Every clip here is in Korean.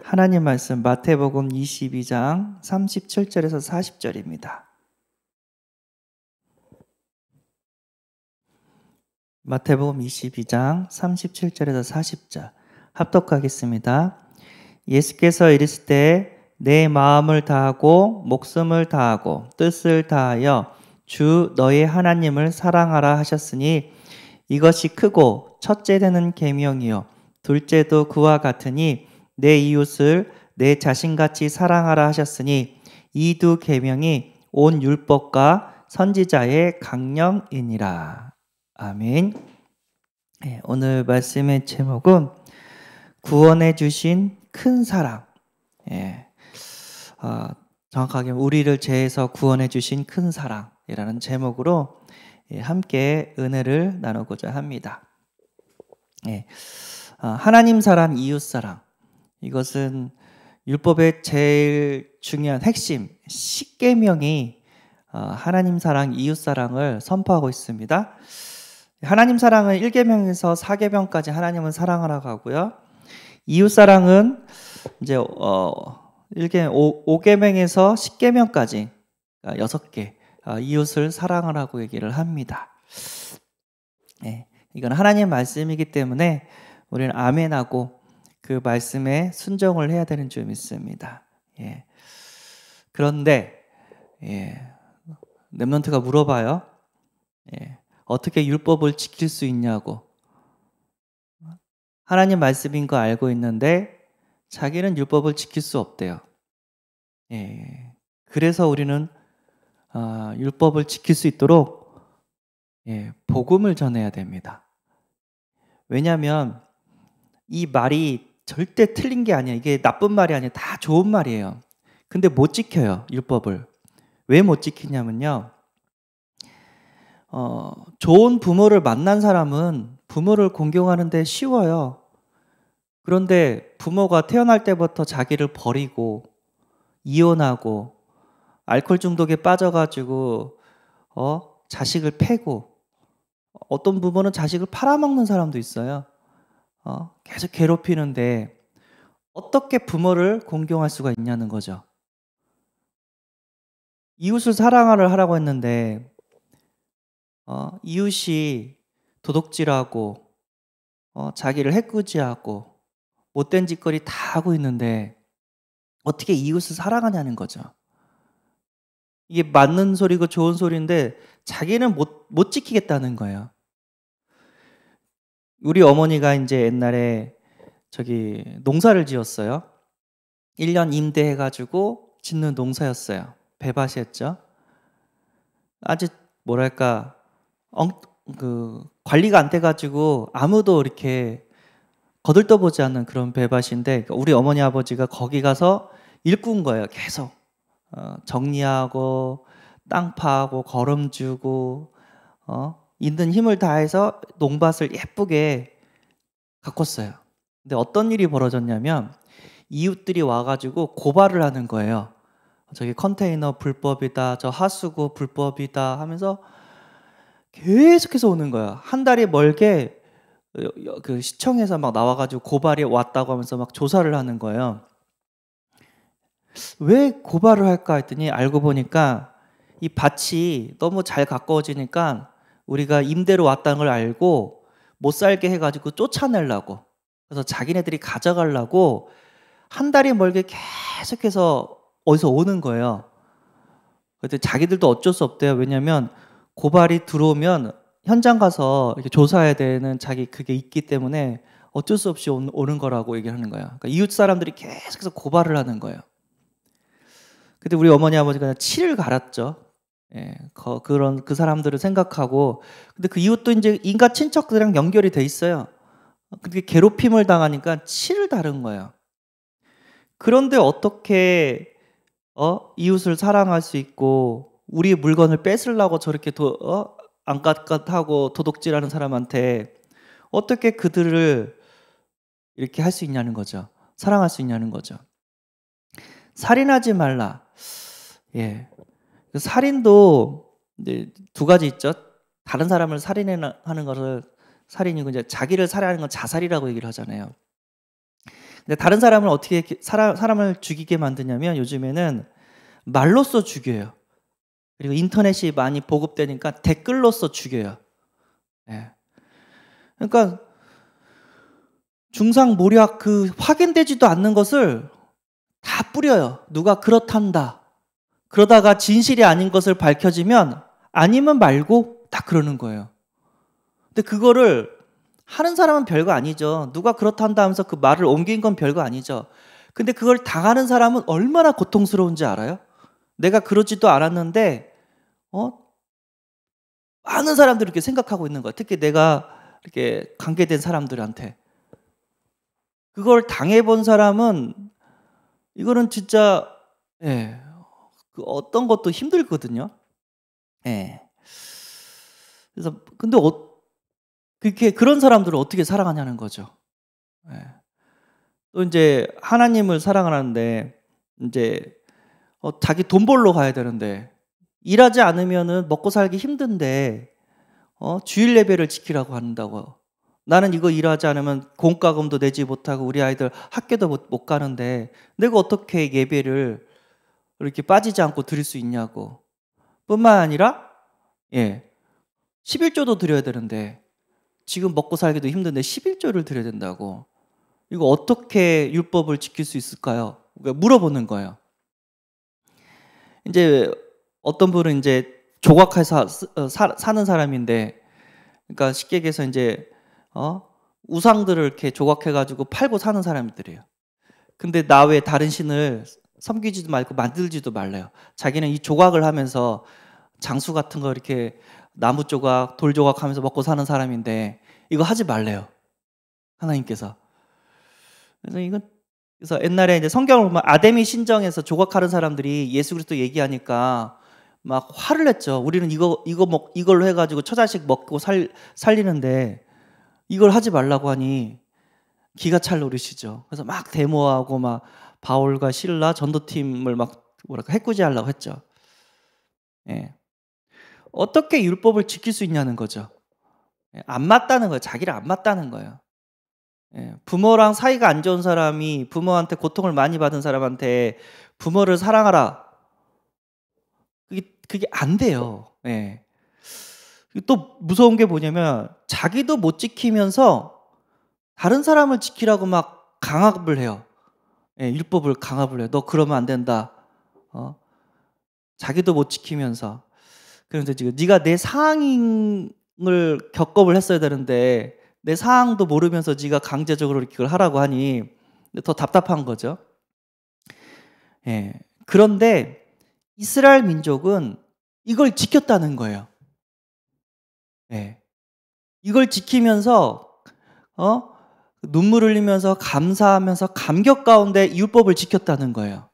하나님 말씀 마태복음 22장 37절에서 40절입니다. 마태복음 22장 37절에서 40절 합독하겠습니다. 예수께서 이르시되 내 마음을 다하고 목숨을 다하고 뜻을 다하여 주 너의 하나님을 사랑하라 하셨으니 이것이 크고 첫째 되는 계명이요 둘째도 그와 같으니 내 이웃을 내 자신같이 사랑하라 하셨으니 이 두 계명이 온 율법과 선지자의 강령이니라. 아멘. 오늘 말씀의 제목은 구원해 주신 큰 사랑. 정확하게 우리를 죄에서 구원해 주신 큰 사랑이라는 제목으로 함께 은혜를 나누고자 합니다. 하나님 사랑, 이웃 사랑. 이것은 율법의 제일 중요한 핵심 10계명이 하나님 사랑, 이웃 사랑을 선포하고 있습니다. 하나님 사랑은 1계명에서 4계명까지 하나님은 사랑하라고 하고요. 이웃 사랑은 이제 5계명에서 10계명까지 6개 이웃을 사랑하라고 얘기를 합니다. 이건 하나님 말씀이기 때문에 우리는 아멘하고 그 말씀에 순종을 해야 되는 줄 믿습니다. 그런데 랩런트가 물어봐요. 어떻게 율법을 지킬 수 있냐고. 하나님 말씀인 거 알고 있는데 자기는 율법을 지킬 수 없대요. 그래서 우리는 율법을 지킬 수 있도록 복음을 전해야 됩니다. 왜냐하면 이 말이 절대 틀린 게 아니에요. 이게 나쁜 말이 아니에요. 다 좋은 말이에요. 근데 못 지켜요, 율법을. 왜 못 지키냐면요. 좋은 부모를 만난 사람은 부모를 공경하는데 쉬워요. 그런데 부모가 태어날 때부터 자기를 버리고 이혼하고 알코올 중독에 빠져가지고 자식을 패고 어떤 부모는 자식을 팔아먹는 사람도 있어요. 계속 괴롭히는데 어떻게 부모를 공경할 수가 있냐는 거죠. 이웃을 사랑하라고 했는데 이웃이 도둑질하고 자기를 해코지하고 못된 짓거리 다 하고 있는데 어떻게 이웃을 사랑하냐는 거죠. 이게 맞는 소리고 좋은 소리인데 자기는 못 지키겠다는 거예요. 우리 어머니가 이제 옛날에 농사를 지었어요. 1년 임대해가지고 짓는 농사였어요. 배밭이었죠. 아주 뭐랄까 관리가 안 돼가지고 아무도 이렇게 거들떠보지 않는 그런 배밭인데 우리 어머니 아버지가 거기 가서 일꾼 거예요. 계속 정리하고 땅 파고 거름 주고 있는 힘을 다해서 농밭을 예쁘게 가꿨어요. 근데 어떤 일이 벌어졌냐면 이웃들이 와가지고 고발을 하는 거예요. 저기 컨테이너 불법이다, 저 하수구 불법이다 하면서 계속해서 오는 거예요. 한 달이 멀게 그 시청에서 막 나와가지고 고발이 왔다고 하면서 막 조사를 하는 거예요. 왜 고발을 할까 했더니 알고 보니까 이 밭이 너무 잘 가까워지니까 우리가 임대로 왔다는 걸 알고 못 살게 해가지고 쫓아내려고, 그래서 자기네들이 가져가려고 한 달이 멀게 계속해서 어디서 오는 거예요. 그때 자기들도 어쩔 수 없대요. 왜냐면 고발이 들어오면 현장 가서 이렇게 조사해야 되는 그게 있기 때문에 어쩔 수 없이 오는 거라고 얘기를 하는 거예요. 그러니까 이웃 사람들이 계속해서 고발을 하는 거예요. 근데 우리 어머니 아버지가 치를 갈았죠. 그 사람들을 생각하고. 근데 그 이웃도 이제 인가 친척들이랑 연결이 돼 있어요. 근데 괴롭힘을 당하니까 치를 다른 거예요. 그런데 어떻게 이웃을 사랑할 수 있고 우리 물건을 뺏으려고 저렇게 안깍깍하고 도둑질하는 사람한테 어떻게 그들을 이렇게 할 수 있냐는 거죠. 사랑할 수 있냐는 거죠. 살인하지 말라. 살인도 이제 두 가지 있죠. 다른 사람을 살인하는 것을 살인이고, 이제 자기를 살해하는 건 자살이라고 얘기를 하잖아요. 근데 다른 사람을 어떻게 사람을 죽이게 만드냐면 요즘에는 말로써 죽여요. 그리고 인터넷이 많이 보급되니까 댓글로써 죽여요. 예. 그러니까 중상모략 확인되지도 않는 것을 다 뿌려요. 누가 그렇단다. 그러다가 진실이 아닌 것을 밝혀지면 아니면 말고 딱 그러는 거예요. 근데 그거를 하는 사람은 별거 아니죠. 누가 그렇단다 하면서 그 말을 옮긴 건 별거 아니죠. 근데 그걸 당하는 사람은 얼마나 고통스러운지 알아요? 내가 그러지도 않았는데 많은 사람들이 이렇게 생각하고 있는 거야. 특히 내가 이렇게 관계된 사람들한테. 그걸 당해본 사람은 이거는 진짜 예, 그 어떤 것도 힘들거든요. 예. 그래서 근데 그렇게 그런 사람들을 어떻게 사랑하냐는 거죠. 예. 또 이제 하나님을 사랑하는데 이제 자기 돈 벌러 가야 되는데 일하지 않으면은 먹고 살기 힘든데 주일 예배를 지키라고 한다고. 나는 이거 일하지 않으면 공과금도 내지 못하고 우리 아이들 학교도 못 가는데 내가 어떻게 예배를 이렇게 빠지지 않고 드릴 수 있냐고. 뿐만 아니라 11조도 드려야 되는데 지금 먹고 살기도 힘든데 11조를 드려야 된다고. 이거 어떻게 율법을 지킬 수 있을까요? 그러니까 물어보는 거예요. 이제 어떤 분은 이제 조각해서 사는 사람인데, 그러니까 쉽게 얘기해서 이제 우상들을 이렇게 조각해가지고 팔고 사는 사람들이에요. 근데 나 외에 다른 신을 섬기지도 말고 만들지도 말래요. 자기는 이 조각을 하면서 장수 같은 거 이렇게 나무 조각, 돌 조각 하면서 먹고 사는 사람인데 이거 하지 말래요. 하나님께서. 그래서 옛날에 이제 성경을 보면 아데미 신정에서 조각하는 사람들이 예수 그리스도 얘기하니까 막 화를 냈죠. 우리는 이걸로 해가지고 처자식 먹고 살리는데 이걸 하지 말라고 하니 기가 찰 노릇이죠. 그래서 막 데모하고 막 바울과 실라 전도팀을 막 해꾸지하려고 했죠. 예. 어떻게 율법을 지킬 수 있냐는 거죠. 안 맞다는 거예요. 자기를 안 맞다는 거예요. 부모랑 사이가 안 좋은 사람이 부모한테 고통을 많이 받은 사람한테 부모를 사랑하라. 그게 안 돼요. 또 무서운 게 뭐냐면 자기도 못 지키면서 다른 사람을 지키라고 막 강압을 해요. 율법을 강압을 해요. 너 그러면 안 된다. 자기도 못 지키면서. 그런데 지금 네가 내 상황을 겪업을 했어야 되는데 내 상황도 모르면서 네가 강제적으로 이걸 하라고 하니 더 답답한 거죠. 그런데 이스라엘 민족은 이걸 지켰다는 거예요. 이걸 지키면서 눈물 흘리면서 감사하면서 감격 가운데 율법을 지켰다는 거예요.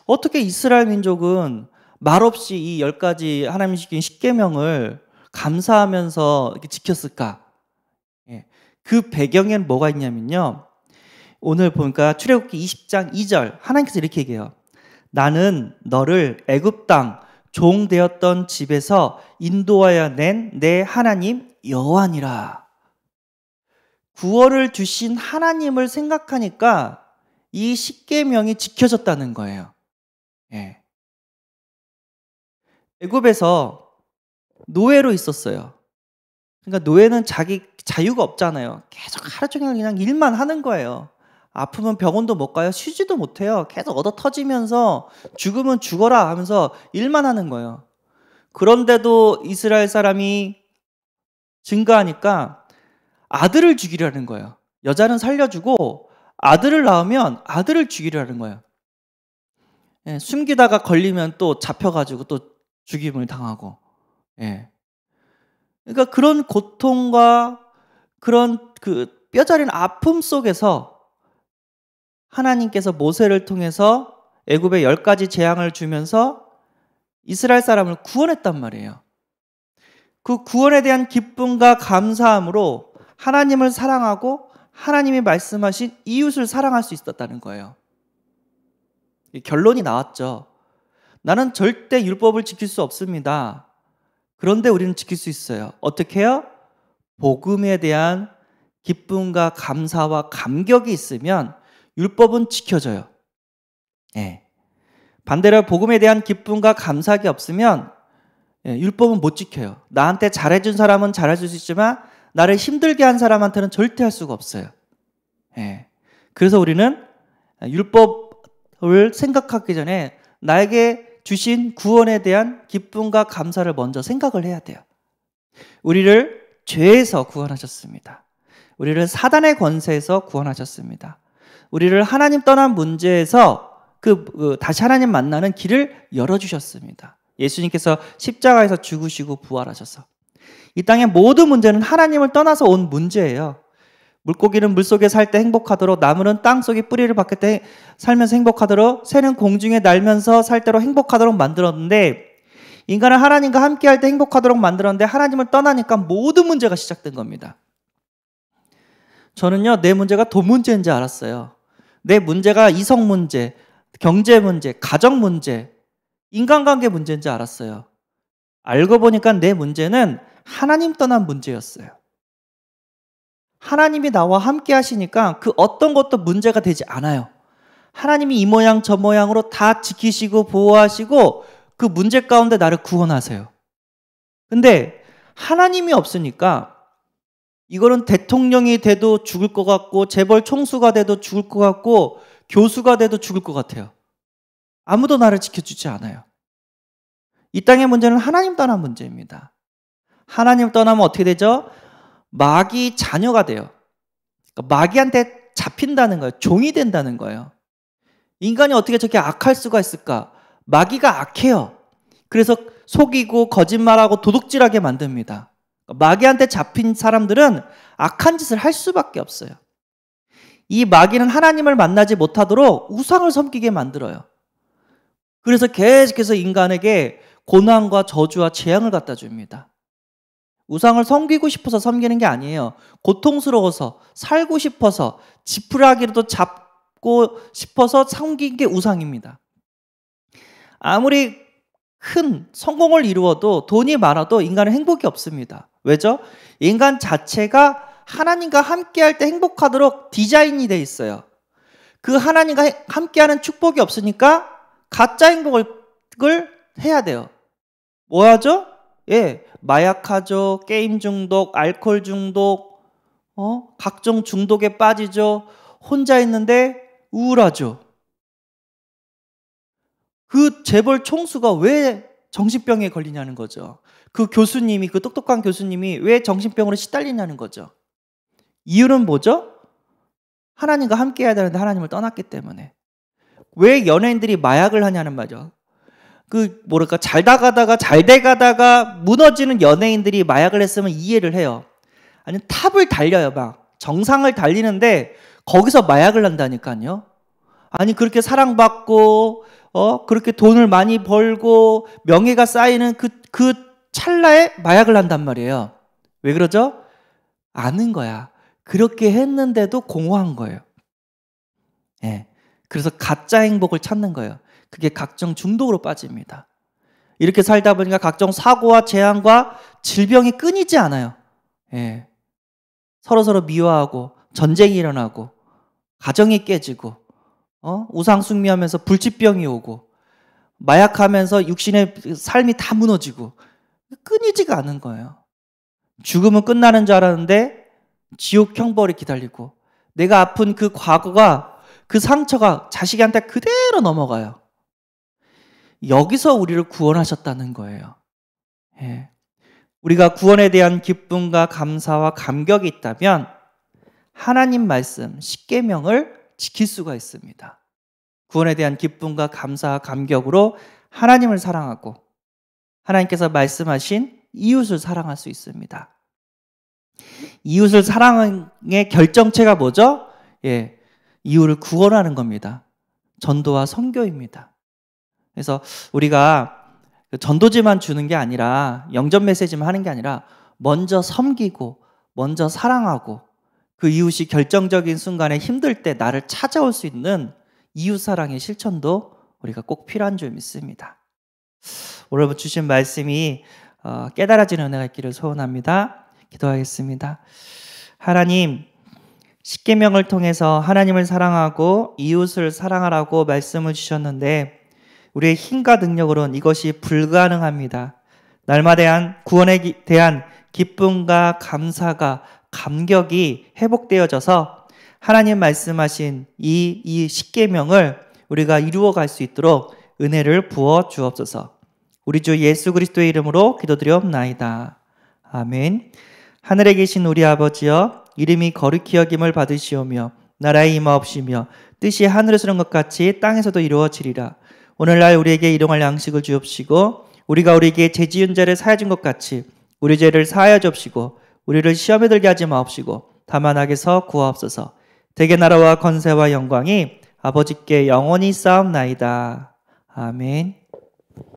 어떻게 이스라엘 민족은 말없이 이 10가지 하나님이 시킨 십계명을 감사하면서 이렇게 지켰을까? 그 배경에는 뭐가 있냐면요. 오늘 보니까 출애굽기 20장 2절 하나님께서 이렇게 얘기해요. 나는 너를 애굽 땅 종 되었던 집에서 인도하여 낸 내 하나님 여호와니라. 구원을 주신 하나님을 생각하니까 이 십계명이 지켜졌다는 거예요. 애굽에서 노예로 있었어요. 그러니까 노예는 자기 자유가 없잖아요. 계속 하루 종일 그냥 일만 하는 거예요. 아프면 병원도 못 가요. 쉬지도 못해요. 계속 얻어 터지면서 죽으면 죽어라 하면서 일만 하는 거예요. 그런데도 이스라엘 사람이 증가하니까 아들을 죽이려는 거예요. 여자는 살려주고 아들을 낳으면 아들을 죽이려는 거예요. 숨기다가 걸리면 또 잡혀가지고 또 죽임을 당하고. 그러니까 그런 고통과 그런 그 뼈저린 아픔 속에서 하나님께서 모세를 통해서 애굽에 10가지 재앙을 주면서 이스라엘 사람을 구원했단 말이에요. 그 구원에 대한 기쁨과 감사함으로 하나님을 사랑하고 하나님이 말씀하신 이웃을 사랑할 수 있었다는 거예요. 결론이 나왔죠. 나는 절대 율법을 지킬 수 없습니다. 그런데 우리는 지킬 수 있어요. 어떻게 해요? 복음에 대한 기쁨과 감사와 감격이 있으면 율법은 지켜져요. 예. 반대로 복음에 대한 기쁨과 감사가 없으면 율법은 못 지켜요. 나한테 잘해준 사람은 잘해줄 수 있지만 나를 힘들게 한 사람한테는 절대 할 수가 없어요. 예. 그래서 우리는 율법을 생각하기 전에 나에게 주신 구원에 대한 기쁨과 감사를 먼저 생각을 해야 돼요. 우리를 죄에서 구원하셨습니다. 우리를 사단의 권세에서 구원하셨습니다. 우리를 하나님 떠난 문제에서 다시 하나님 만나는 길을 열어주셨습니다. 예수님께서 십자가에서 죽으시고 부활하셔서. 이 땅의 모든 문제는 하나님을 떠나서 온 문제예요. 물고기는 물속에 살 때 행복하도록, 나무는 땅속에 뿌리를 박을 때 살면서 행복하도록, 새는 공중에 날면서 살 때로 행복하도록 만들었는데, 인간은 하나님과 함께할 때 행복하도록 만들었는데 하나님을 떠나니까 모든 문제가 시작된 겁니다. 저는요, 내 문제가 돈 문제인 줄 알았어요. 내 문제가 이성 문제, 경제 문제, 가정 문제, 인간관계 문제인 줄 알았어요. 알고 보니까 내 문제는 하나님 떠난 문제였어요. 하나님이 나와 함께 하시니까 그 어떤 것도 문제가 되지 않아요. 하나님이 이 모양 저 모양으로 다 지키시고 보호하시고 그 문제 가운데 나를 구원하세요. 근데 하나님이 없으니까 이거는 대통령이 돼도 죽을 것 같고 재벌 총수가 돼도 죽을 것 같고 교수가 돼도 죽을 것 같아요. 아무도 나를 지켜주지 않아요. 이 땅의 문제는 하나님 떠난 문제입니다. 하나님 떠나면 어떻게 되죠? 마귀 자녀가 돼요. 그러니까 마귀한테 잡힌다는 거예요. 종이 된다는 거예요. 인간이 어떻게 저렇게 악할 수가 있을까? 마귀가 악해요. 그래서 속이고 거짓말하고 도둑질하게 만듭니다. 마귀한테 잡힌 사람들은 악한 짓을 할 수밖에 없어요. 이 마귀는 하나님을 만나지 못하도록 우상을 섬기게 만들어요. 그래서 계속해서 인간에게 고난과 저주와 재앙을 갖다 줍니다. 우상을 섬기고 싶어서 섬기는 게 아니에요. 고통스러워서, 살고 싶어서, 지푸라기라도 잡고 싶어서 섬긴 게 우상입니다. 아무리 큰 성공을 이루어도 돈이 많아도 인간은 행복이 없습니다. 왜죠? 인간 자체가 하나님과 함께할 때 행복하도록 디자인이 돼 있어요. 그 하나님과 함께하는 축복이 없으니까 가짜 행복을 해야 돼요. 뭐 하죠? 마약하죠. 게임 중독, 알코올 중독, 각종 중독에 빠지죠. 혼자 있는데 우울하죠. 그 재벌 총수가 왜 정신병에 걸리냐는 거죠. 그 똑똑한 교수님이 왜 정신병으로 시달리냐는 거죠. 이유는 뭐죠? 하나님과 함께 해야 되는데 하나님을 떠났기 때문에. 왜 연예인들이 마약을 하냐는 말이죠. 잘 돼가다가 무너지는 연예인들이 마약을 했으면 이해를 해요. 아니, 탑을 달려요, 막. 정상을 달리는데 거기서 마약을 한다니까요. 아니, 그렇게 사랑받고, 그렇게 돈을 많이 벌고, 명예가 쌓이는 그 찰나에 마약을 한단 말이에요. 왜 그러죠? 아는 거야. 그렇게 했는데도 공허한 거예요. 그래서 가짜 행복을 찾는 거예요. 그게 각종 중독으로 빠집니다. 이렇게 살다 보니까 각종 사고와 재앙과 질병이 끊이지 않아요. 서로 미워하고 전쟁이 일어나고 가정이 깨지고 우상숭배하면서 불치병이 오고 마약하면서 육신의 삶이 다 무너지고 끊이지가 않은 거예요. 죽음은 끝나는 줄 알았는데 지옥 형벌이 기다리고 내가 아픈 그 과거가 그 상처가 자식한테 그대로 넘어가요. 여기서 우리를 구원하셨다는 거예요. 우리가 구원에 대한 기쁨과 감사와 감격이 있다면 하나님 말씀 십계명을 지킬 수가 있습니다. 구원에 대한 기쁨과 감사와 감격으로 하나님을 사랑하고 하나님께서 말씀하신 이웃을 사랑할 수 있습니다. 이웃을 사랑의 결정체가 뭐죠? 이웃을 구원하는 겁니다. 전도와 선교입니다. 그래서 우리가 전도지만 주는 게 아니라 영접 메시지만 하는 게 아니라 먼저 섬기고 먼저 사랑하고 그 이웃이 결정적인 순간에 힘들 때 나를 찾아올 수 있는 이웃 사랑의 실천도 우리가 꼭 필요한 줄 믿습니다. 오늘 주신 말씀이 깨달아지는 은혜가 있기를 소원합니다. 기도하겠습니다. 하나님, 십계명을 통해서 하나님을 사랑하고 이웃을 사랑하라고 말씀을 주셨는데 우리의 힘과 능력으로는 이것이 불가능합니다. 날마다 구원에 대한 기쁨과 감사가 감격이 회복되어져서 하나님 말씀하신 이 십계명을 우리가 이루어갈 수 있도록 은혜를 부어 주옵소서. 우리 주 예수 그리스도의 이름으로 기도드리옵나이다. 아멘. 하늘에 계신 우리 아버지여, 이름이 거룩히 여김을 받으시오며 나라의 임하옵시며 뜻이 하늘에서 이룬 것 같이 땅에서도 이루어지리라. 오늘날 우리에게 일용할 양식을 주옵시고 우리가 우리에게 죄 지은 자를 사하여 준 것 같이 우리 죄를 사하여 주옵시고 우리를 시험에 들게 하지 마옵시고 다만 악에서 구하옵소서. 대개 나라와 권세와 영광이 아버지께 영원히 쌓옵나이다. 아멘.